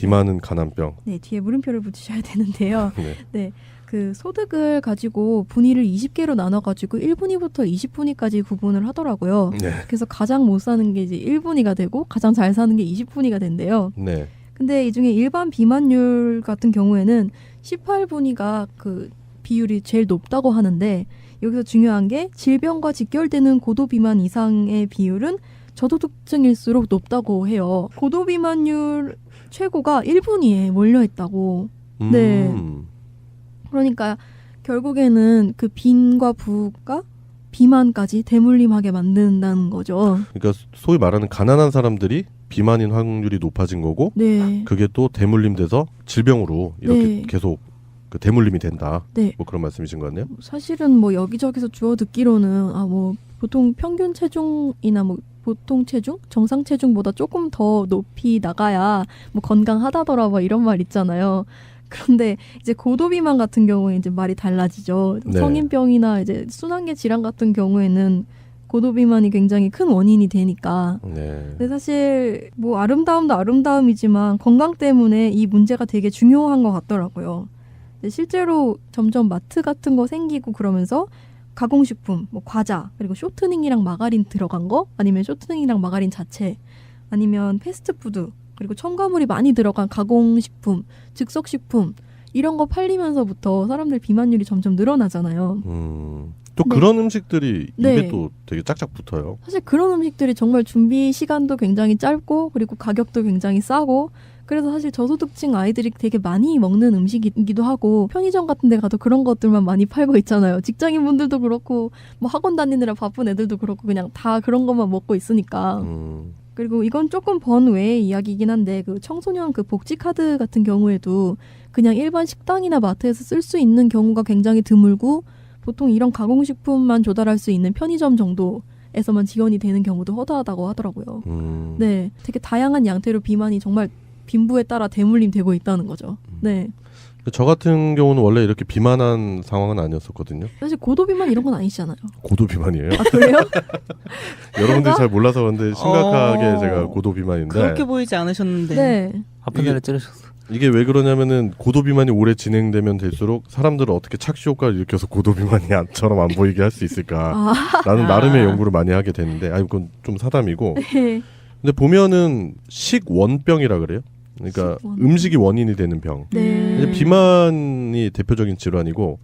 비만은 가난병. 네, 뒤에 물음표를 붙이셔야 되는데요. 네. 네. 그 소득을 가지고 분위를 20개로 나눠가지고 1분위부터 20분위까지 구분을 하더라고요. 네. 그래서 가장 못 사는 게 이제 1분위가 되고 가장 잘 사는 게 20분위가 된대요. 네. 근데 이 중에 일반 비만율 같은 경우에는 18분위가 그 비율이 제일 높다고 하는데 여기서 중요한 게 질병과 직결되는 고도비만 이상의 비율은 저소득층일수록 높다고 해요. 고도비만율 최고가 1분위에 몰려있다고. 네. 그러니까 결국에는 그 빈과 부가 비만까지 대물림하게 만든다는 거죠. 그러니까 소위 말하는 가난한 사람들이 비만인 확률이 높아진 거고 네. 그게 또 대물림돼서 질병으로 이렇게 네. 계속 그 대물림이 된다. 네. 뭐 그런 말씀이신 거 같네요. 사실은 뭐 여기저기서 주워 듣기로는 뭐 보통 평균 체중이나 뭐 보통 체중, 정상 체중보다 조금 더 높이 나가야 뭐 건강하다더라 뭐 이런 말 있잖아요. 그런데 이제 고도비만 같은 경우에 이제 말이 달라지죠. 네. 성인병이나 이제 순환계 질환 같은 경우에는 고도비만이 굉장히 큰 원인이 되니까. 네. 근데 사실 뭐 아름다움도 아름다움이지만 건강 때문에 이 문제가 되게 중요한 것 같더라고요. 근데 실제로 점점 마트 같은 거 생기고 그러면서 가공식품, 뭐 과자, 그리고 쇼트닝이랑 마가린 들어간 거, 아니면 쇼트닝이랑 마가린 자체, 아니면 패스트푸드, 그리고 첨가물이 많이 들어간 가공식품, 즉석식품 이런 거 팔리면서부터 사람들 비만율이 점점 늘어나잖아요. 또 네. 그런 음식들이 입에 네. 또 되게 짝짝 붙어요. 사실 그런 음식들이 정말 준비 시간도 굉장히 짧고 그리고 가격도 굉장히 싸고 그래서 사실 저소득층 아이들이 되게 많이 먹는 음식이기도 하고 편의점 같은 데 가도 그런 것들만 많이 팔고 있잖아요. 직장인분들도 그렇고 뭐 학원 다니느라 바쁜 애들도 그렇고 그냥 다 그런 것만 먹고 있으니까. 그리고 이건 조금 번외의 이야기이긴 한데 그 청소년 그 복지카드 같은 경우에도 그냥 일반 식당이나 마트에서 쓸 수 있는 경우가 굉장히 드물고 보통 이런 가공식품만 조달할 수 있는 편의점 정도에서만 지원이 되는 경우도 허다하다고 하더라고요. 네, 되게 다양한 양태로 비만이 정말 빈부에 따라 대물림 되고 있다는 거죠. 네. 저 같은 경우는 원래 이렇게 비만한 상황은 아니었었거든요. 사실 고도비만 이런 건 아니시잖아요. 고도비만이에요. 아, 그래요? 여러분들이 잘 몰라서 그런데 심각하게 제가 고도비만인데 그렇게 보이지 않으셨는데 네. 아픈 데를 찌르셨어. 이게 왜 그러냐면은 고도비만이 오래 진행되면 될수록 사람들을 어떻게 착시 효과를 일으켜서 고도비만이처럼 안 보이게 할 수 있을까라는 나름의 연구를 많이 하게 되는데 그건 좀 사담이고 네. 근데 보면은 식원병이라 그래요. 그러니까 식원병. 음식이 원인이 되는 병. 네. 이제 비만이 대표적인 질환이고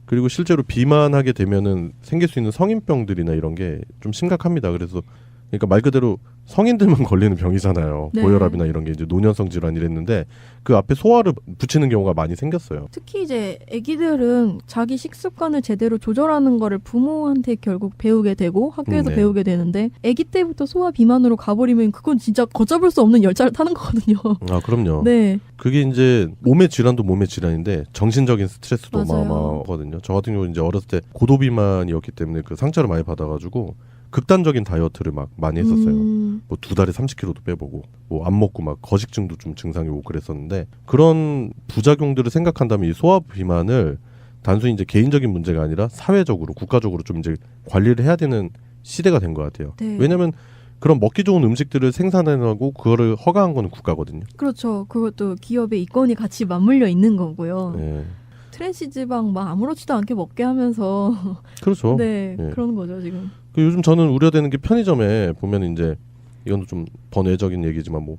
그리고 실제로 비만하게 되면은 생길 수 있는 성인병들이나 이런 게 좀 심각합니다. 그래서 그러니까 말 그대로 성인들만 걸리는 병이잖아요. 네. 고혈압이나 이런 게 이제 노년성 질환이랬는데 그 앞에 소화를 붙이는 경우가 많이 생겼어요. 특히 이제 아기들은 자기 식습관을 제대로 조절하는 거를 부모한테 결국 배우게 되고 학교에서 네. 배우게 되는데 아기 때부터 소화 비만으로 가버리면 그건 진짜 걷잡을 수 없는 열차를 타는 거거든요. 아 그럼요. 네. 그게 이제 몸의 질환도 몸의 질환인데 정신적인 스트레스도 맞아요. 어마어마하거든요. 저 같은 경우는 이제 어렸을 때 고도비만이었기 때문에 그 상처를 많이 받아가지고 극단적인 다이어트를 막 많이 했었어요. 뭐 2달에 30kg도 빼보고 뭐 안 먹고 막 거식증도 좀 증상이 오고 그랬었는데 그런 부작용들을 생각한다면 이 소화 비만을 단순히 이제 개인적인 문제가 아니라 사회적으로 국가적으로 좀 이제 관리를 해야 되는 시대가 된 것 같아요. 네. 왜냐하면 그런 먹기 좋은 음식들을 생산해내고 그거를 허가한 거는 국가거든요. 그렇죠. 그것도 기업의 이권이 같이 맞물려 있는 거고요. 네. 트랜스지방 막 아무렇지도 않게 먹게 하면서 그렇죠. 네, 네. 그런 거죠 지금. 그 요즘 저는 우려되는 게 편의점에 보면 이제 이건 좀 번외적인 얘기지만 뭐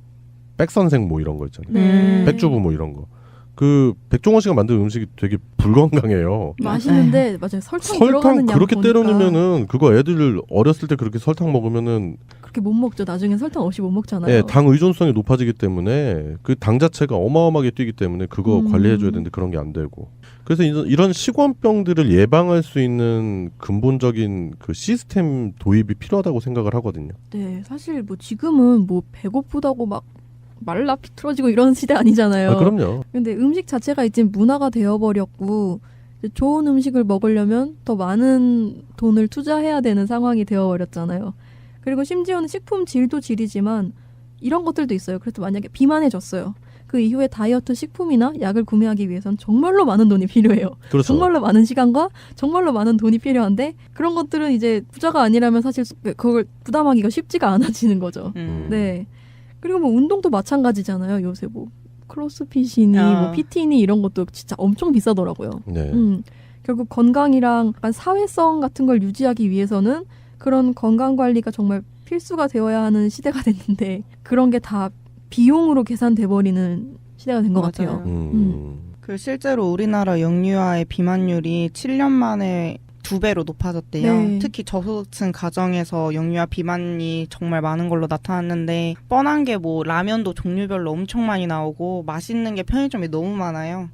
백선생 뭐 이런 거 있잖아요. 네. 백주부 뭐 이런 거. 그 백종원 씨가 만든 음식이 되게 불건강해요. 맛있는데 맞아요. 설탕 들어가는 양 그렇게 보니까 때려 넣으면은 그거 애들 어렸을 때 그렇게 설탕 먹으면은 그렇게 못 먹죠. 나중에 설탕 없이 못 먹잖아요. 예, 당 의존성이 높아지기 때문에 그 당 자체가 어마어마하게 뛰기 때문에 그거 관리해줘야 되는데 그런 게 안 되고 그래서 이런 식원병들을 예방할 수 있는 근본적인 그 시스템 도입이 필요하다고 생각을 하거든요. 네, 사실 뭐 지금은 뭐 배고프다고 막 말라 비틀어지고 이런 시대 아니잖아요. 아, 그럼요. 근데 음식 자체가 이제 문화가 되어버렸고 이제 좋은 음식을 먹으려면 더 많은 돈을 투자해야 되는 상황이 되어버렸잖아요. 그리고 심지어는 식품 질도 질이지만 이런 것들도 있어요. 그래서 만약에 비만해졌어요. 그 이후에 다이어트 식품이나 약을 구매하기 위해선 정말로 많은 돈이 필요해요. 그렇죠. 정말로 많은 시간과 정말로 많은 돈이 필요한데 그런 것들은 이제 부자가 아니라면 사실 그걸 부담하기가 쉽지가 않아지는 거죠. 네. 그리고 뭐 운동도 마찬가지잖아요. 요새 뭐 크로스핏이니 뭐 PT니 이런 것도 진짜 엄청 비싸더라고요. 네. 결국 건강이랑 약간 사회성 같은 걸 유지하기 위해서는 그런 건강 관리가 정말 필수가 되어야 하는 시대가 됐는데 그런 게 다 비용으로 계산돼 버리는 시대가 된 것 같아요. 그 실제로 우리나라 영유아의 비만율이 7년 만에 2배로 높아졌대요. 네. 특히 저소득층 가정에서 영유아 비만이 정말 많은 걸로 나타났는데 뻔한 게 뭐 라면도 종류별로 엄청 많이 나오고 맛있는 게 편의점이 너무 많아요.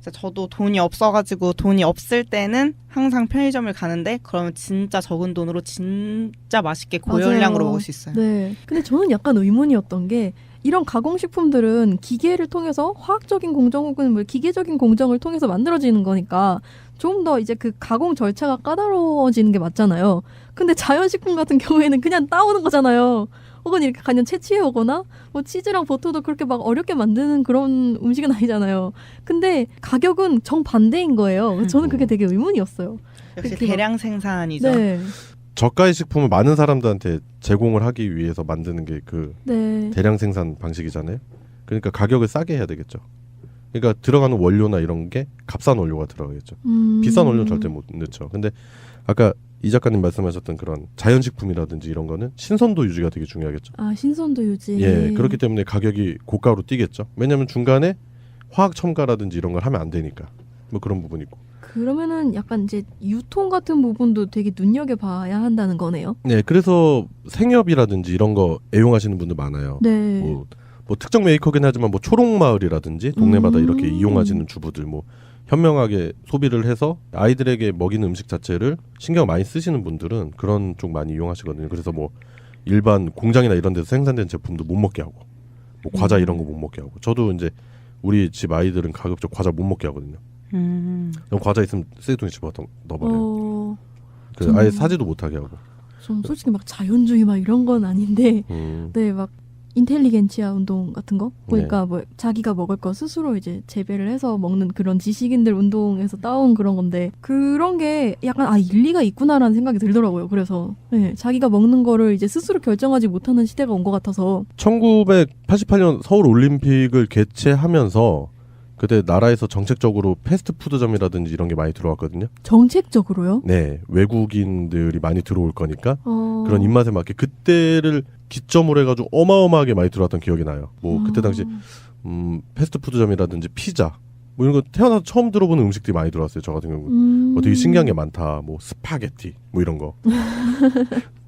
그래서 저도 돈이 없어가지고 돈이 없을 때는 항상 편의점을 가는데 그러면 진짜 적은 돈으로 진짜 맛있게 고열량으로 맞아요. 먹을 수 있어요. 네. 근데 저는 약간 의문이었던 게 이런 가공식품들은 기계를 통해서 화학적인 공정 혹은 뭐 기계적인 공정을 통해서 만들어지는 거니까 좀 더 이제 그 가공 절차가 까다로워지는 게 맞잖아요. 근데 자연식품 같은 경우에는 그냥 따오는 거잖아요. 혹은 이렇게 그냥 채취해 오거나 뭐 치즈랑 버터도 그렇게 막 어렵게 만드는 그런 음식은 아니잖아요. 근데 가격은 정반대인 거예요. 그래서 저는 그게 되게 의문이었어요. 역시 그렇게 막- 대량 생산이죠. 네. 저가의 식품을 많은 사람들한테 제공을 하기 위해서 만드는 게 그 네. 대량 생산 방식이잖아요. 그러니까 가격을 싸게 해야 되겠죠. 그러니까 들어가는 원료나 이런 게 값싼 원료가 들어가겠죠. 비싼 원료는 절대 못 넣죠. 근데 아까 이 작가님 말씀하셨던 그런 자연식품이라든지 이런 거는 신선도 유지가 되게 중요하겠죠. 아, 신선도 유지. 예, 그렇기 때문에 가격이 고가로 뛰겠죠. 왜냐하면 중간에 화학 첨가라든지 이런 걸 하면 안 되니까. 뭐 그런 부분이 있고. 그러면은 약간 이제 유통 같은 부분도 되게 눈여겨봐야 한다는 거네요. 네, 그래서 생협이라든지 이런 거 애용하시는 분들 많아요. 네. 뭐 특정 메이커긴 하지만 뭐 초록마을이라든지 동네마다 이렇게 이용하시는 주부들 뭐 현명하게 소비를 해서 아이들에게 먹이는 음식 자체를 신경 많이 쓰시는 분들은 그런 쪽 많이 이용하시거든요. 그래서 뭐 일반 공장이나 이런 데서 생산된 제품도 못 먹게 하고 뭐 과자 이런 거 못 먹게 하고 저도 이제 우리 집 아이들은 가급적 과자 못 먹게 하거든요. 그럼 과자 있으면 쓰레기통에 집어 넣어버려요. 그 아예 사지도 못하게 하고. 좀 솔직히 막 자연주의 막 이런 건 아닌데 네, 막 인텔리겐치아 운동 같은 거 보니까 뭐 자기가 먹을 거 스스로 이제 재배를 해서 먹는 그런 지식인들 운동에서 따온 그런 건데 그런 게 약간 일리가 있구나라는 생각이 들더라고요. 그래서 네, 자기가 먹는 거를 이제 스스로 결정하지 못하는 시대가 온 것 같아서 1988년 서울 올림픽을 개최하면서 그때 나라에서 정책적으로 패스트푸드점이라든지 이런 게 많이 들어왔거든요. 정책적으로요? 네, 외국인들이 많이 들어올 거니까 그런 어. 입맛에 맞게 그때를 기점으로 해가지고 어마어마하게 많이 들어왔던 기억이 나요. 뭐 그때 당시 패스트푸드점이라든지 피자 뭐 이런 거 태어나서 처음 들어보는 음식들이 많이 들어왔어요. 저 같은 경우는 되게 신기한 게 많다. 뭐 스파게티 뭐 이런 거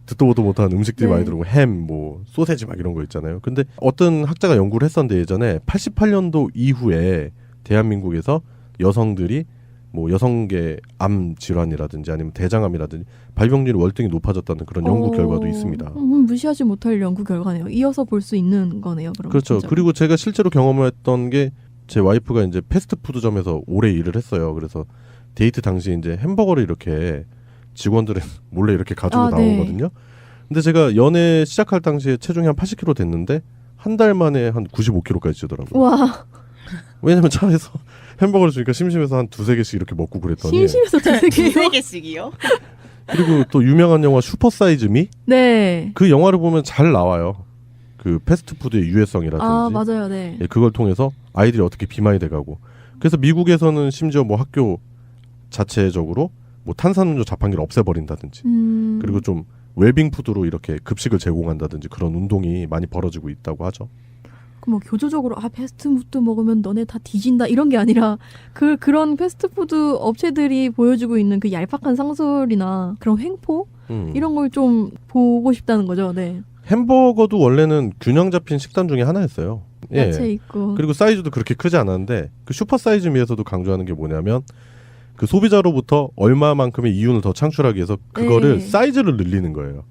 듣도 보도 못한 음식들이 네. 많이 들어오고 햄, 뭐 소세지 막 이런 거 있잖아요. 근데 어떤 학자가 연구를 했었는데 예전에 88년도 이후에 대한민국에서 여성들이 뭐 여성계 암 질환이라든지 아니면 대장암이라든지 발병률이 월등히 높아졌다는 그런 연구 결과도 있습니다. 무시하지 못할 연구 결과네요. 이어서 볼 수 있는 거네요. 그럼 그렇죠. 진짜로. 그리고 제가 실제로 경험했던 게 제 와이프가 이제 패스트푸드점에서 오래 일을 했어요. 그래서 데이트 당시 이제 햄버거를 이렇게 직원들은 몰래 이렇게 가지고 네. 나오거든요. 근데 제가 연애 시작할 당시에 체중이 한 80kg 됐는데 한 달 만에 한 95kg까지 찌더라고요. 와, 왜냐면 차에서 햄버거를 주니까 심심해서 한 두세 개씩 이렇게 먹고 그랬더니 심심해서 두세 되게 개씩이요? 그리고 또 유명한 영화 슈퍼사이즈미 네. 그 영화를 보면 잘 나와요. 그 패스트푸드의 유해성이라든지 맞아요. 네. 예, 그걸 통해서 아이들이 어떻게 비만이 돼가고 그래서 미국에서는 심지어 뭐 학교 자체적으로 뭐 탄산음료 자판기를 없애버린다든지 그리고 좀 웰빙 푸드로 이렇게 급식을 제공한다든지 그런 운동이 많이 벌어지고 있다고 하죠. 뭐 교조적으로 패스트푸드 먹으면 너네 다 뒤진다 이런 게 아니라 그런 패스트푸드 업체들이 보여주고 있는 그 얄팍한 상술이나 그런 횡포 이런 걸 좀 보고 싶다는 거죠. 네. 햄버거도 원래는 균형 잡힌 식단 중에 하나였어요. 야채 있고. 그리고 사이즈도 그렇게 크지 않았는데 그 슈퍼 사이즈미에서도 강조하는 게 뭐냐면 그 소비자로부터 얼마만큼의 이윤을 더 창출하기 위해서 그거를 네. 사이즈를 늘리는 거예요.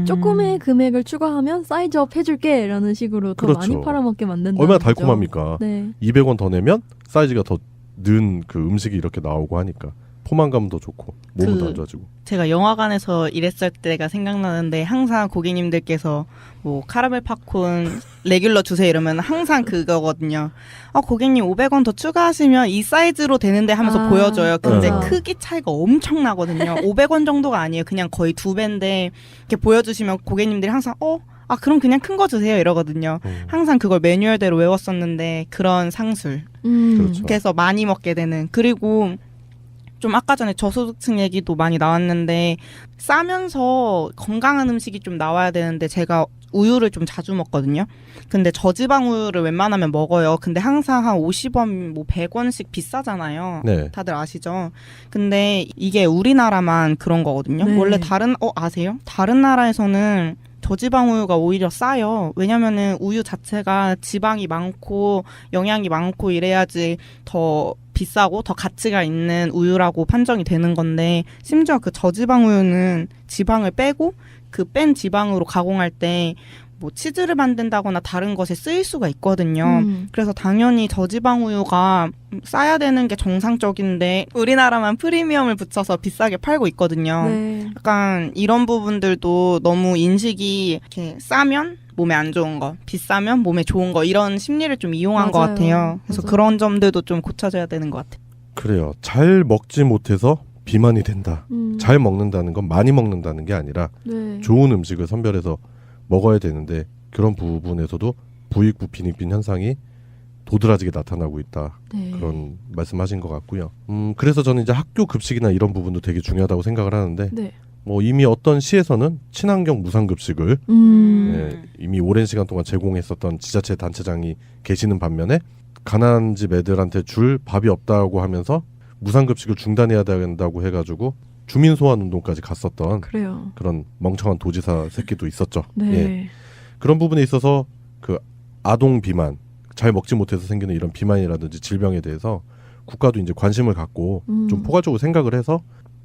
조금의 금액을 추가하면 사이즈업 해줄게 라는 식으로 더 그렇죠. 많이 팔아먹게 만든다는 얼마나 거죠. 달콤합니까? 네. 200원 더 내면 사이즈가 더 는 그 음식이 이렇게 나오고 하니까 포만감도 좋고 몸도 안 좋아지고. 제가 영화관에서 일했을 때가 생각나는데 항상 고객님들께서 뭐 카라멜 팝콘 레귤러 주세요 이러면 항상 그거거든요. 고객님 500원 더 추가하시면 이 사이즈로 되는데 하면서 보여줘요. 근데 맞아. 크기 차이가 엄청나거든요. 500원 정도가 아니에요. 그냥 거의 2배인데 이렇게 보여주시면 고객님들이 항상 아 그럼 그냥 큰 거 주세요 이러거든요. 항상 그걸 매뉴얼대로 외웠었는데 그런 상술. 그렇죠. 그래서 많이 먹게 되는. 그리고 좀 아까 전에 저소득층 얘기도 많이 나왔는데 싸면서 건강한 음식이 좀 나와야 되는데 제가 우유를 좀 자주 먹거든요. 근데 저지방 우유를 웬만하면 먹어요. 근데 항상 한 50원, 뭐 100원씩 비싸잖아요. 네. 다들 아시죠? 근데 이게 우리나라만 그런 거거든요. 네. 원래 아세요? 다른 나라에서는 저지방 우유가 오히려 싸요. 왜냐면은 우유 자체가 지방이 많고 영양이 많고 이래야지 더 비싸고 더 가치가 있는 우유라고 판정이 되는 건데 심지어 그 저지방 우유는 지방을 빼고 그 뺀 지방으로 가공할 때 뭐 치즈를 만든다거나 다른 것에 쓰일 수가 있거든요. 그래서 당연히 저지방 우유가 싸야 되는 게 정상적인데 우리나라만 프리미엄을 붙여서 비싸게 팔고 있거든요. 네. 약간 이런 부분들도 너무 인식이 이렇게 싸면 몸에 안 좋은 거, 비싸면 몸에 좋은 거 이런 심리를 좀 이용한 것 맞아요. 같아요. 그래서 맞아요. 그런 점들도 좀 고쳐져야 되는 것 같아요. 그래요. 잘 먹지 못해서 비만이 된다. 잘 먹는다는 건 많이 먹는다는 게 아니라 네. 좋은 음식을 선별해서 먹어야 되는데 그런 부분에서도 부익부 빈익빈 현상이 도드라지게 나타나고 있다. 네. 그런 말씀하신 것 같고요. 그래서 저는 이제 학교 급식이나 이런 부분도 되게 중요하다고 생각을 하는데 네. 뭐 이미 어떤 시에서는 친환경 무상급식을 예, 이미 오랜 시간 동안 제공했었던 지자체 단체장이 계시는 반면에 가난한 집 애들한테 줄 밥이 없다고 하면서 무상급식을 중단해야 된다고 해가지고 주민소환운동까지 갔었던 그래요. 그런 멍청한 도지사 새끼도 있었죠. 네. 예. 그런 부분에 있어서 그 아동 비만, 잘 먹지 못해서 생기는 이런 비만이라든지 질병에 대해서 국가도 이제 관심을 갖고 좀 포괄적으로 생각을 해서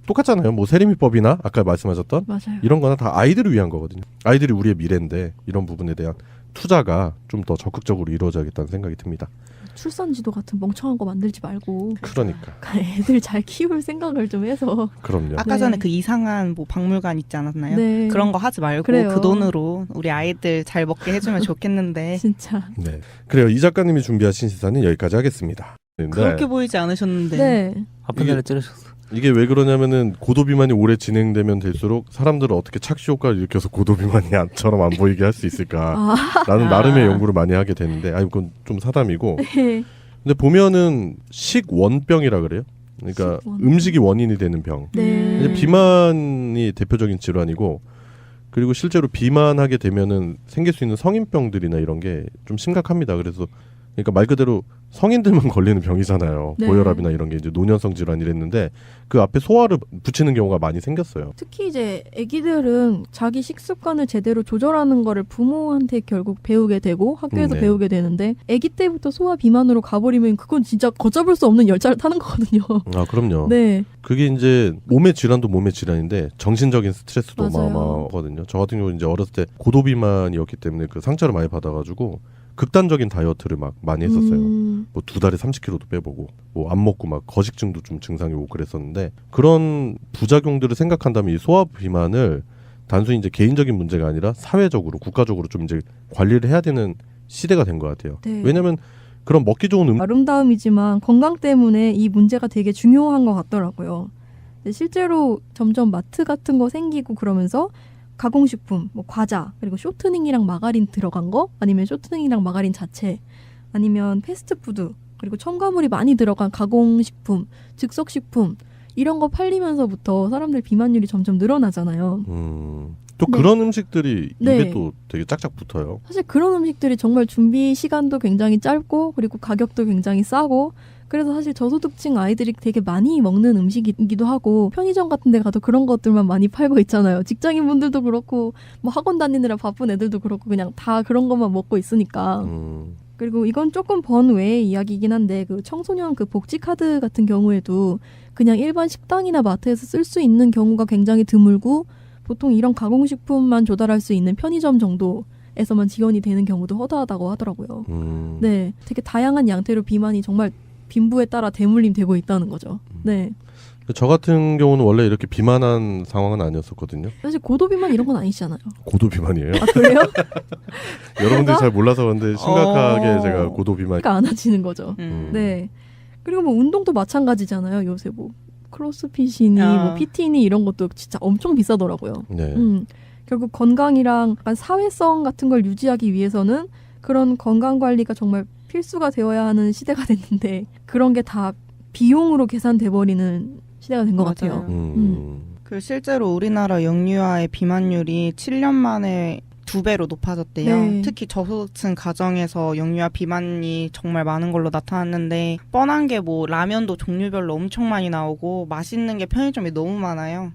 똑같잖아요. 뭐 세리미법이나 아까 말씀하셨던 맞아요. 이런 거나 다 아이들을 위한 거거든요. 아이들이 우리의 미래인데 이런 부분에 대한 투자가 좀 더 적극적으로 이루어져야겠다는 생각이 듭니다. 출산지도 같은 멍청한 거 만들지 말고 그러니까. 애들 잘 키울 생각을 좀 해서 그럼요. 아까 네. 전에 그 이상한 뭐 박물관 있지 않았나요? 네. 그런 거 하지 말고 그래요. 그 돈으로 우리 아이들 잘 먹게 해주면 좋겠는데 진짜 네. 그래요. 이 작가님이 준비하신 시사는 여기까지 하겠습니다. 네. 그렇게 보이지 않으셨는데 네. 아픈 데를 찌르셨어. 이게 왜 그러냐면은 고도비만이 오래 진행되면 될수록 사람들은 어떻게 착시 효과를 일으켜서 고도비만이처럼 안 보이게 할 수 있을까라는 나름의 연구를 많이 하게 되는데 아니 그건 좀 사담이고 네. 근데 보면은 식원병이라 그래요. 그러니까 식원병. 음식이 원인이 되는 병. 네. 이제 비만이 대표적인 질환이고 그리고 실제로 비만하게 되면은 생길 수 있는 성인병들이나 이런 게 좀 심각합니다. 그래서 그러니까 말 그대로 성인들만 걸리는 병이잖아요. 네. 고혈압이나 이런 게 이제 노년성 질환이랬는데 그 앞에 소화를 붙이는 경우가 많이 생겼어요. 특히 이제 아기들은 자기 식습관을 제대로 조절하는 거를 부모한테 결국 배우게 되고 학교에서 네. 배우게 되는데 아기 때부터 소화 비만으로 가버리면 그건 진짜 걷잡을 수 없는 열차를 타는 거거든요. 아 그럼요. 네. 그게 이제 몸의 질환도 몸의 질환인데 정신적인 스트레스도 맞아요. 어마어마하거든요. 저 같은 경우 이제 어렸을 때 고도비만이었기 때문에 그 상처를 많이 받아가지고 극단적인 다이어트를 막 많이 했었어요. 뭐 2달에 30kg도 빼보고 뭐 안 먹고 막 거식증도 좀 증상이 오고 그랬었는데 그런 부작용들을 생각한다면 이 소화 비만을 단순히 이제 개인적인 문제가 아니라 사회적으로 국가적으로 좀 이제 관리를 해야 되는 시대가 된 것 같아요. 네. 왜냐하면 그런 먹기 좋은 아름다움이지만 건강 때문에 이 문제가 되게 중요한 것 같더라고요. 근데 실제로 점점 마트 같은 거 생기고 그러면서 가공식품, 뭐 과자, 그리고 쇼트닝이랑 마가린 들어간 거, 아니면 쇼트닝이랑 마가린 자체, 아니면 패스트푸드, 그리고 첨가물이 많이 들어간 가공식품, 즉석식품 이런 거 팔리면서부터 사람들 비만율이 점점 늘어나잖아요. 또 네. 그런 음식들이 네. 입에 또 되게 짝짝 붙어요. 사실 그런 음식들이 정말 준비 시간도 굉장히 짧고 그리고 가격도 굉장히 싸고 그래서 사실 저소득층 아이들이 되게 많이 먹는 음식이기도 하고 편의점 같은 데 가도 그런 것들만 많이 팔고 있잖아요. 직장인분들도 그렇고 뭐 학원 다니느라 바쁜 애들도 그렇고 그냥 다 그런 것만 먹고 있으니까. 그리고 이건 조금 번외의 이야기이긴 한데 그 청소년 그 복지 카드 같은 경우에도 그냥 일반 식당이나 마트에서 쓸 수 있는 경우가 굉장히 드물고 보통 이런 가공식품만 조달할 수 있는 편의점 정도에서만 지원이 되는 경우도 허다하다고 하더라고요. 네, 되게 다양한 양태로 비만이 정말 빈부에 따라 대물림 되고 있다는 거죠. 네. 저 같은 경우는 원래 이렇게 비만한 상황은 아니었었거든요. 사실 고도비만 이런 건 아니시잖아요. 고도비만이에요. 아 그래요? 여러분들이 잘 몰라서 그런데 심각하게 어. 제가 고도비만. 그러니까 안아지는 거죠. 음. 네. 그리고 뭐 운동도 마찬가지잖아요. 요새 뭐 크로스핏이니 뭐 PT니 이런 것도 진짜 엄청 비싸더라고요. 네. 결국 건강이랑 약간 사회성 같은 걸 유지하기 위해서는 그런 건강 관리가 정말 필수가 되어야 하는 시대가 됐는데 그런 게 다 비용으로 계산돼 버리는 시대가 된 것 맞아요. 같아요. 그 실제로 우리나라 영유아의 비만율이 7년 만에 2배로 높아졌대요. 네. 특히 저소득층 가정에서 영유아 비만이 정말 많은 걸로 나타났는데 뻔한 게 뭐 라면도 종류별로 엄청 많이 나오고 맛있는 게 편의점에 너무 많아요.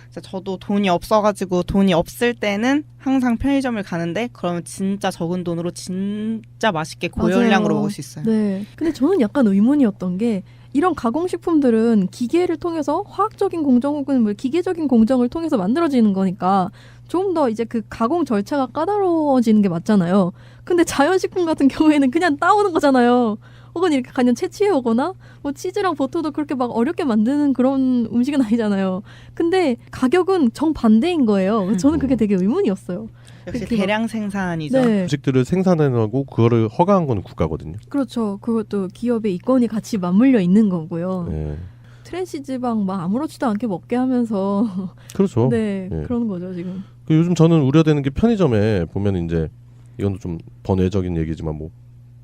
그래서 저도 돈이 없어가지고 돈이 없을 때는 항상 편의점을 가는데 그러면 진짜 적은 돈으로 진짜 맛있게 고열량으로 맞아요. 먹을 수 있어요. 네. 근데 저는 약간 의문이었던 게 이런 가공식품들은 기계를 통해서 화학적인 공정 혹은 뭐 기계적인 공정을 통해서 만들어지는 거니까 좀 더 이제 그 가공 절차가 까다로워지는 게 맞잖아요. 근데 자연식품 같은 경우에는 그냥 따오는 거잖아요. 혹은 이렇게 그냥 채취해 오거나 뭐 치즈랑 버터도 그렇게 막 어렵게 만드는 그런 음식은 아니잖아요. 근데 가격은 정반대인 거예요. 저는 그게 되게 의문이었어요. 역시 그렇게 대량 생산이죠. 네. 음식들을 생산해내고 그거를 허가한 건 국가거든요. 그렇죠. 그것도 기업의 이권이 같이 맞물려 있는 거고요. 네. 트랜스지방 막 아무렇지도 않게 먹게 하면서 그렇죠. 네, 예. 그런 거죠 지금. 그 요즘 저는 우려되는 게 편의점에 보면 이제 이건 좀 번외적인 얘기지만 뭐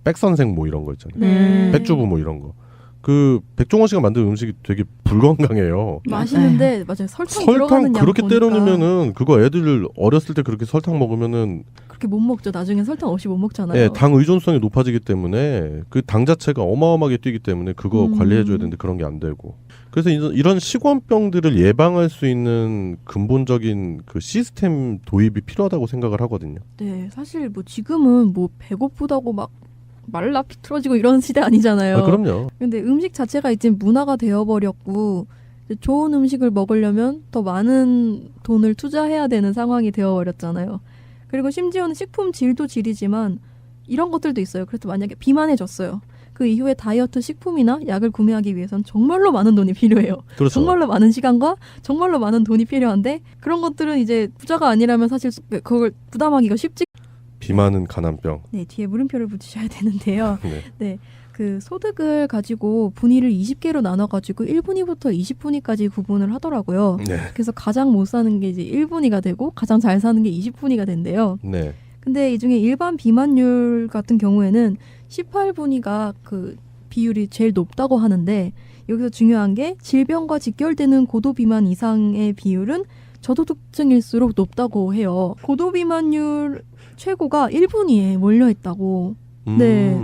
백선생 뭐 이런 거 있잖아요. 네. 백주부 뭐 이런 거. 그 백종원 씨가 만든 음식이 되게 불건강해요. 맛있는데 맞아요. 설탕 들어가는 설탕 양 그렇게 보니까 때려 넣으면은 그거 애들 어렸을 때 그렇게 설탕 먹으면은 그렇게 못 먹죠. 나중에 설탕 없이 못 먹잖아요. 예, 당 의존성이 높아지기 때문에 그 당 자체가 어마어마하게 뛰기 때문에 그거 관리해줘야 되는데 그런 게 안 되고 그래서 이런 식원병들을 예방할 수 있는 근본적인 그 시스템 도입이 필요하다고 생각을 하거든요. 네, 사실 뭐 지금은 뭐 배고프다고 막 말라 비틀어지고 이런 시대 아니잖아요. 아, 그럼요. 근데 음식 자체가 이제 문화가 되어버렸고 이제 좋은 음식을 먹으려면 더 많은 돈을 투자해야 되는 상황이 되어버렸잖아요. 그리고 심지어는 식품 질도 질이지만 이런 것들도 있어요. 그래서 만약에 비만해졌어요. 그 이후에 다이어트 식품이나 약을 구매하기 위해선 정말로 많은 돈이 필요해요. 그렇죠. 정말로 많은 시간과 정말로 많은 돈이 필요한데 그런 것들은 이제 부자가 아니라면 사실 그걸 부담하기가 쉽지. 비만은 가난병. 네, 뒤에 물음표를 붙이셔야 되는데요. 네. 네, 그 소득을 가지고 분위를 20개로 나눠가지고 1분위부터 20분위까지 구분을 하더라고요. 네. 그래서 가장 못 사는 게 이제 1분위가 되고 가장 잘 사는 게 20분위가 된대요. 네. 근데 이 중에 일반 비만율 같은 경우에는 18분위가 그 비율이 제일 높다고 하는데 여기서 중요한 게 질병과 직결되는 고도비만 이상의 비율은 저소득층일수록 높다고 해요. 고도비만율 최고가 1분위에 몰려있다고. 네.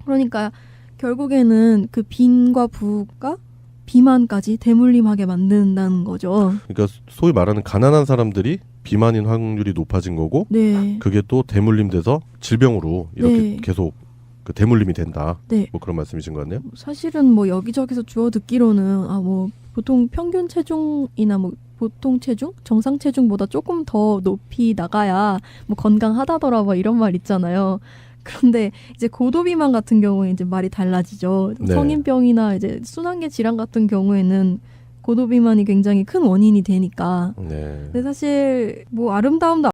그러니까 결국에는 그 빈과 부가 비만까지 대물림하게 만든다는 거죠. 그러니까 소위 말하는 가난한 사람들이 비만인 확률이 높아진 거고 네. 그게 또 대물림돼서 질병으로 이렇게 네. 계속 그 대물림이 된다. 네. 뭐 그런 말씀이신 것 같네요. 사실은 뭐 여기저기서 주워 듣기로는 뭐 보통 평균 체중이나 뭐 보통 체중, 정상 체중보다 조금 더 높이 나가야 뭐 건강하다더라 뭐 이런 말 있잖아요. 그런데 이제 고도비만 같은 경우에 이제 말이 달라지죠. 네. 성인병이나 이제 순환계 질환 같은 경우에는 고도비만이 굉장히 큰 원인이 되니까. 네. 근데 사실 뭐 아름다움도